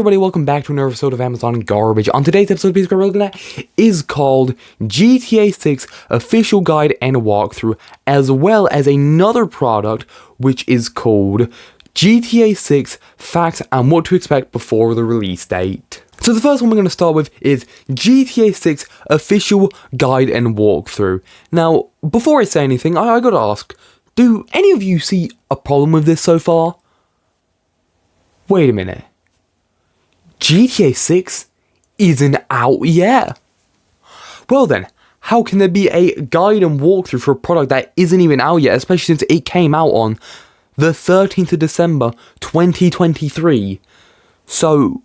everybody, welcome back to another episode of Amazon Garbage. On today's episode, the piece we're looking at is called GTA 6 Official Guide and Walkthrough, as well as another product which is called GTA 6 Facts and What to Expect Before the Release Date. So the first one we're going to start with is GTA 6 Official Guide and Walkthrough. Now, before I say anything, I gotta ask, do any of you see a problem with this so far? Wait a minute. GTA 6 isn't out yet? Well then, how can there be a guide and walkthrough for a product that isn't even out yet, especially since it came out on the 13th of December 2023? So,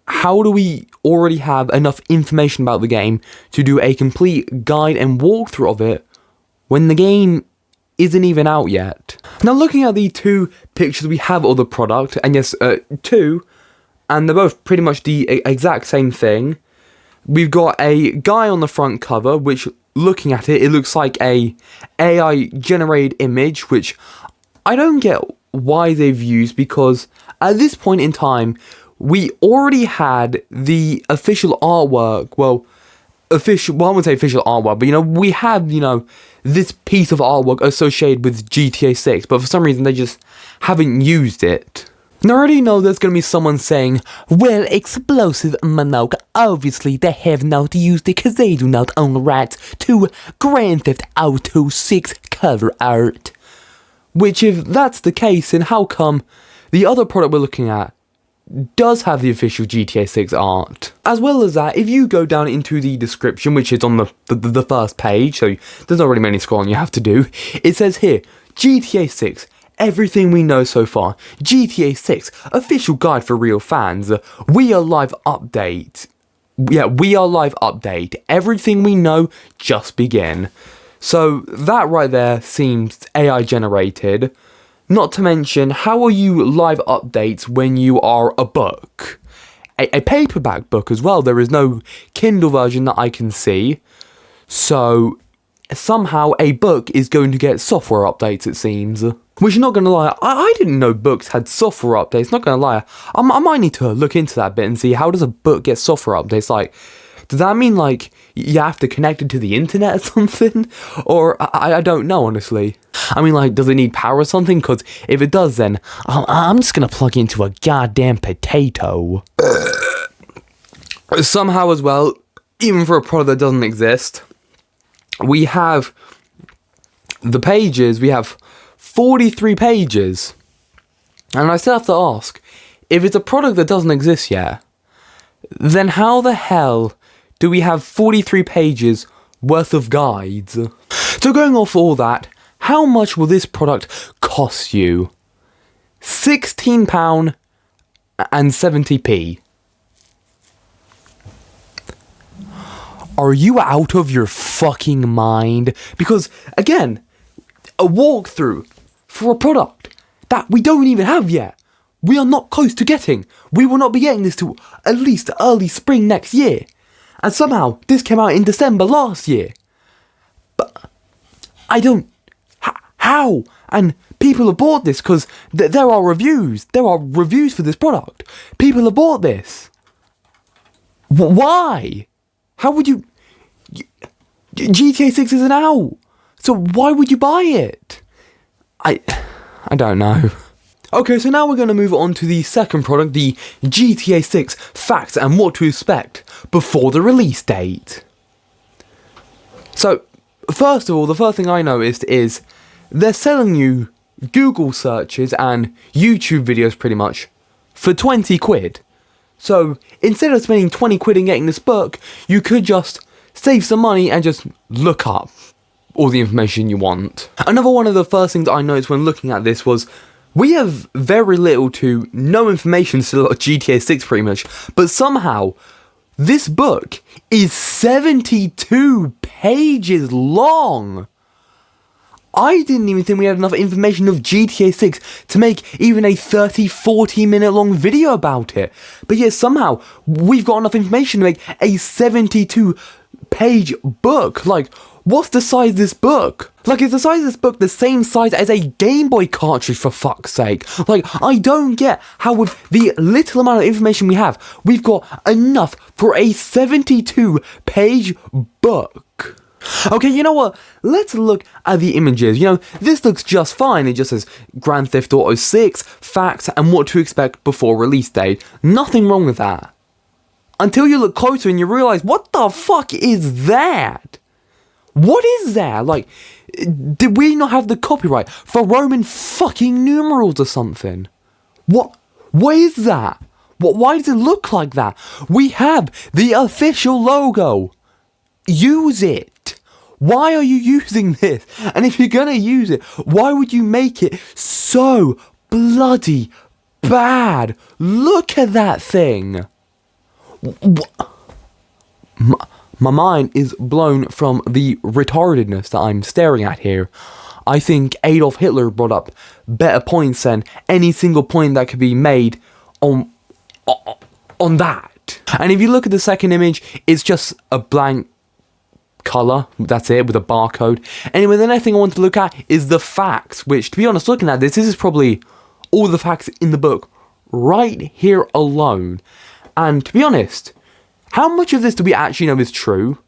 how do we already have enough information about the game to do a complete guide and walkthrough of it when the game isn't even out yet? Now, looking at the two pictures we have of the product, and yes, two, and they're both pretty much the exact same thing. We've got a guy on the front cover, which, looking at it, it looks like a AI-generated image, which I don't get why they've used, because at this point in time, we already had the official artwork, I wouldn't say official artwork, but, we have, this piece of artwork associated with GTA 6, but for some reason they just haven't used it. Now, I already know there's going to be someone saying, well, Explosive Manoke, obviously they have not used it because they do not own the rights to Grand Theft Auto 6 cover art. Which, if that's the case, then how come the other product we're looking at does have the official GTA 6 art? As well as that, if you go down into the description, which is on the first page, so there's not really many scrolling you have to do, it says here, GTA 6, everything we know so far. GTA 6, official guide for real fans. We are live update. Yeah, we are live update. Everything we know, just begin. So that right there seems AI generated. Not to mention, how are you live updates when you are a book? A paperback book as well. There is no Kindle version that I can see. So somehow a book is going to get software updates, it seems. Which, not gonna lie, I didn't know books had software updates, not gonna lie. I might need to look into that bit and see, how does a book get software updates? Like, does that mean, like, you have to connect it to the internet or something? Or, I don't know, honestly. I mean, like, does it need power or something? Because if it does, then I'm just gonna plug it into a goddamn potato. Somehow as well, even for a product that doesn't exist, we have the pages, we have 43 pages. And I still have to ask, if it's a product that doesn't exist yet, then how the hell do we have 43 pages worth of guides? So going off all that, how much will this product cost you? £16 and 70p. Are you out of your fucking mind? Because, again, a walkthrough for a product that we don't even have yet. We are not close to getting. We will not be getting this till at least early spring next year. And somehow, this came out in December last year. But, I don't... How? And people have bought this because there are reviews. There are reviews for this product. People have bought this. Why? How would you... GTA 6 isn't out. So why would you buy it? I don't know. Okay, so now we're going to move on to the second product, the GTA 6 Facts and What to Expect Before the Release Date. So, first of all, the first thing I noticed is they're selling you Google searches and YouTube videos pretty much for 20 quid. So, instead of spending 20 quid and getting this book, you could just save some money and just look up all the information you want. Another one of the first things I noticed when looking at this was we have very little to no information still about GTA 6 pretty much, but somehow this book is 72 pages long. I didn't even think we had enough information of GTA 6 to make even a 30-40 minute long video about it. But yet somehow we've got enough information to make a 72 page book. Like, what's the size of this book? Like, is the size of this book the same size as a Game Boy cartridge, for fuck's sake? Like, I don't get how with the little amount of information we have, we've got enough for a 72-page book. Okay, you know what? Let's look at the images. You know, this looks just fine. It just says Grand Theft Auto 6, facts, and what to expect before release date. Nothing wrong with that. Until you look closer and you realize, what the fuck is that? What is that? Like, did we not have the copyright for Roman fucking numerals or something? What is that? Why does it look like that? We have the official logo. Use it. Why are you using this? And if you're gonna use it, why would you make it so bloody bad? Look at that thing. My mind is blown from the retardedness that I'm staring at here. I think Adolf Hitler brought up better points than any single point that could be made on that. And if you look at the second image, it's just a blank color, that's it, with a barcode. Anyway, the next thing I want to look at is the facts, which, to be honest, looking at this is probably all the facts in the book right here alone. And to be honest, how much of this do we actually know is true?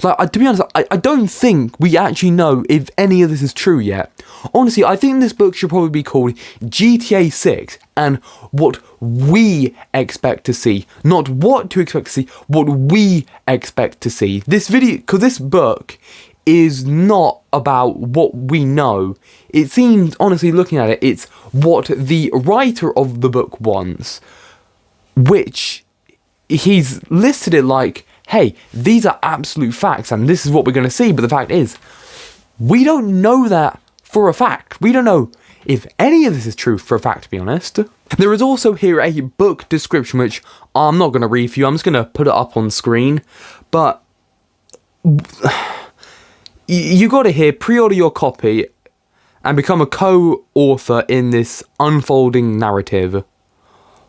Like, to be honest, I don't think we actually know if any of this is true yet. Honestly, I think this book should probably be called GTA 6 and what we expect to see. Not what to expect to see, what we expect to see. This video, because this book is not about what we know. It seems, honestly, looking at it, it's what the writer of the book wants. Which, he's listed it like, hey, these are absolute facts and this is what we're going to see. But the fact is, we don't know that for a fact. We don't know if any of this is true for a fact, to be honest. There is also here a book description, which I'm not going to read for you. I'm just going to put it up on screen. But you got to hear, pre-order your copy and become a co-author in this unfolding narrative.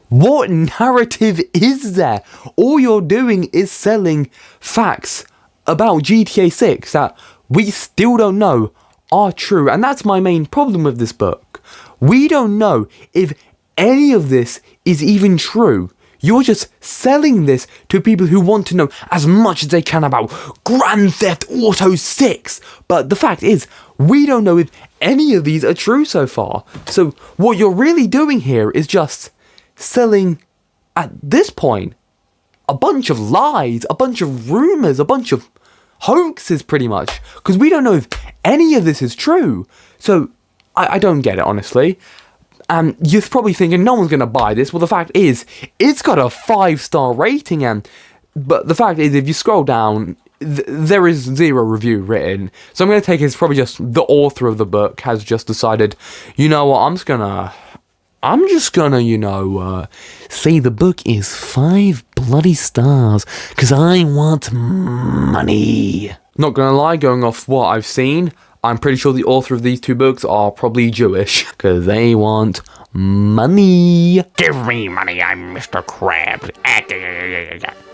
What narrative is there? All you're doing is selling facts about GTA 6 that we still don't know are true. And that's my main problem with this book. We don't know if any of this is even true. You're just selling this to people who want to know as much as they can about Grand Theft Auto 6. But the fact is, we don't know if any of these are true so far. So what you're really doing here is just selling, at this point, a bunch of lies, a bunch of rumours, a bunch of hoaxes, pretty much. Because we don't know if any of this is true. So, I don't get it, honestly. And you're probably thinking, no one's going to buy this. Well, the fact is, it's got a 5-star rating. But the fact is, if you scroll down, there is 0 review written. So I'm going to take it as probably just the author of the book has just decided, you know what, I'm just gonna, say the book is 5 bloody stars, because I want money. Not gonna lie, going off what I've seen, I'm pretty sure the author of these 2 books are probably Jewish, because they want money. Give me money, I'm Mr. Krabs.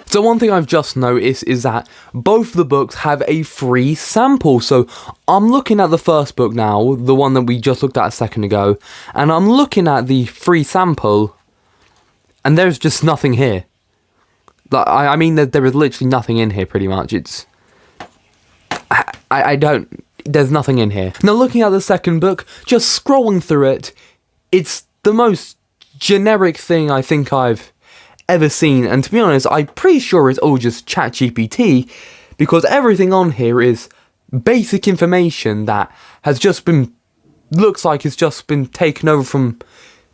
So one thing I've just noticed is that both the books have a free sample. So I'm looking at the first book now, the one that we just looked at a second ago, and I'm looking at the free sample, and there's just nothing here. Like, I mean, there is literally nothing in here, pretty much. It's... There's nothing in here. Now, looking at the second book, just scrolling through it, it's the most generic thing I think I've ever seen, and to be honest, I'm pretty sure it's all just ChatGPT, because everything on here is basic information that has just been, looks like it's just been taken over from,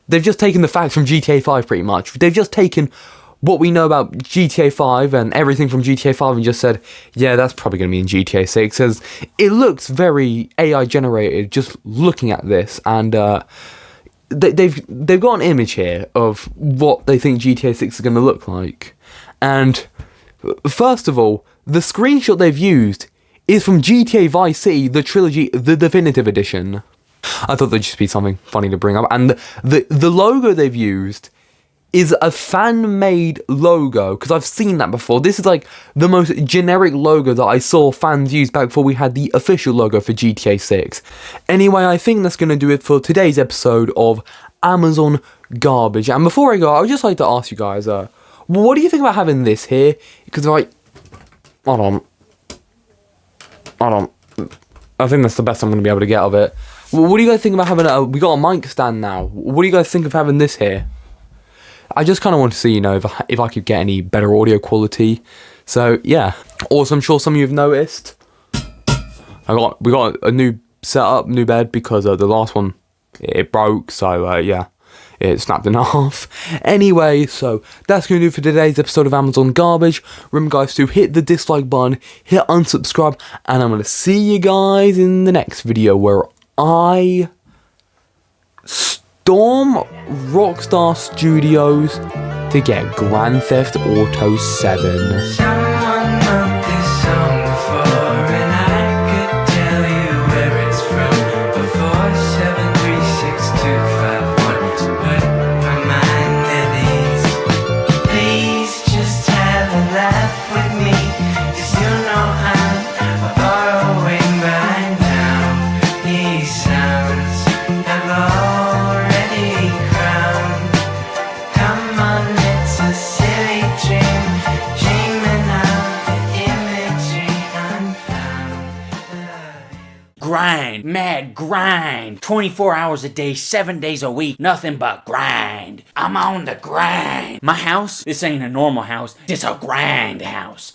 they've just taken the facts from GTA 5 pretty much. They've just taken what we know about GTA 5 and everything from GTA 5 and just said, yeah, that's probably going to be in GTA 6, as it looks very AI generated just looking at this, and they've got an image here of what they think GTA 6 is going to look like. And first of all, the screenshot they've used is from GTA Vice City, the trilogy, the definitive edition. I thought that'd just be something funny to bring up. And the logo they've used is a fan-made logo, because I've seen that before. This is like the most generic logo that I saw fans use back before we had the official logo for GTA 6. Anyway, I think that's going to do it for today's episode of Amazon Garbage. And before I go, I would just like to ask you guys, what do you think about having this here? Because like, hold on. I think that's the best I'm going to be able to get of it. What do you guys think about having we got a mic stand now. What do you guys think of having this here? I just kind of want to see, if I could get any better audio quality. So, yeah. Also, I'm sure some of you have noticed. We got a new setup, new bed, because the last one, it broke. So, yeah, it snapped in half. Anyway, so that's going to do it for today's episode of Amazon Garbage. Remember, guys, to hit the dislike button, hit unsubscribe, and I'm going to see you guys in the next video where I storm Rockstar Studios to get Grand Theft Auto 7. Someone wrote this song before, and I could tell you where it's from. Before 7362251 to put my mind at ease. Please just have a laugh with me, 'cause you know I'm borrowing right now. These sounds have already crowned. Come on, it's a silly dream, dreaming of the imagery unfound. Grind, mad grind. 24 hours a day, 7 days a week, nothing but grind. I'm on the grind. My house, this ain't a normal house, this a grind house.